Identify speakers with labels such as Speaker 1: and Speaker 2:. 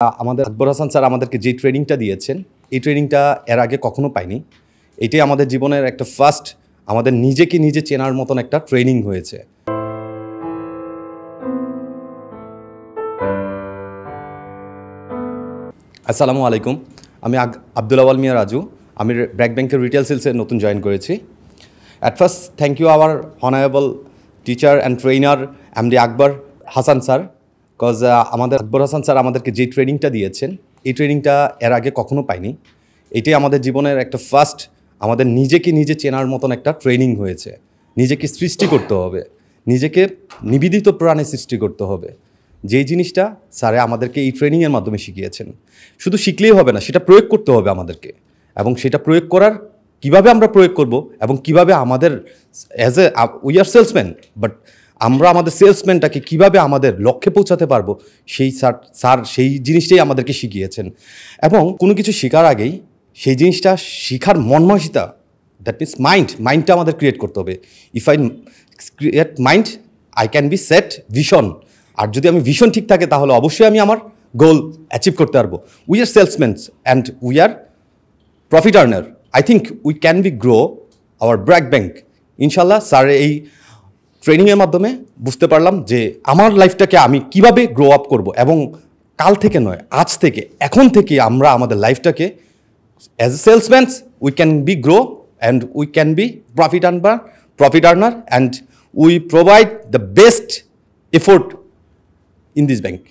Speaker 1: আমাদের আকবর হাসান স্যার আমাদেরকে যে ট্রেনিংটা দিয়েছেন, এই ট্রেনিংটা এর আগে কখনো পাইনি। এটাই আমাদের জীবনের একটা ফার্স্ট, আমাদের নিজেকে নিজে চেনার মতন একটা ট্রেনিং হয়েছে। আসসালামু আলাইকুম, আমি আব্দুল আওয়াল মিয়া রাজু। আমি ব্র্যাক ব্যাংকের রিটেল সেলসে নতুন জয়েন করেছি। At first thank you our honourable teacher and trainer MD Akbar Hasan sir, because আমাদের আকবর হাসান স্যার আমাদেরকে যে ট্রেনিংটা দিয়েছেন, এই ট্রেনিংটা এর আগে কখনো পাইনি। এটাই আমাদের জীবনের একটা ফার্স্ট, আমাদের নিজেকে নিজে চেনার মতন একটা ট্রেনিং হয়েছে। নিজেকে সৃষ্টি করতে হবে, নিজেকে নিবেদিত প্রাণে সৃষ্টি করতে হবে। যেই জিনিসটা স্যারে আমাদেরকে এই ট্রেনিংয়ের মাধ্যমে শিখিয়েছেন। শুধু শিখলেই হবে না, সেটা প্রয়োগ করতে হবে আমাদেরকে। এবং সেটা প্রয়োগ করার কিভাবে আমরা প্রয়োগ করব এবং কিভাবে আমাদের as a we are salesman, but আমরা আমাদের সেলসম্যানটাকে কিভাবে আমাদের লক্ষ্যে পৌঁছাতে পারবো, সেই স্যার সেই জিনিসটাই আমাদেরকে শিখিয়েছেন। এবং কোনো কিছু শেখার আগেই সেই জিনিসটা শেখার মনমানসিকতা, দ্যাট মিনস মাইন্ডটা আমাদের ক্রিয়েট করতে হবে। If I create mind, I can be set vision. আর যদি আমি ভিশন ঠিক থাকে, তাহলে অবশ্যই আমি আমার গোল অ্যাচিভ করতে পারবো। We are salesmans and we are profit earner. I think we can be grow our BRAC bank. ইনশাল্লাহ স্যার এই ট্রেনিংয়ের মাধ্যমে বুঝতে পারলাম যে আমার লাইফটাকে আমি কিভাবে গ্রো আপ করব, এবং কাল থেকে নয়, আজ থেকে, এখন থেকে আমরা আমাদের লাইফটাকে as a salesmans we can be grow and we can be profit earner and we provide the best effort in this bank.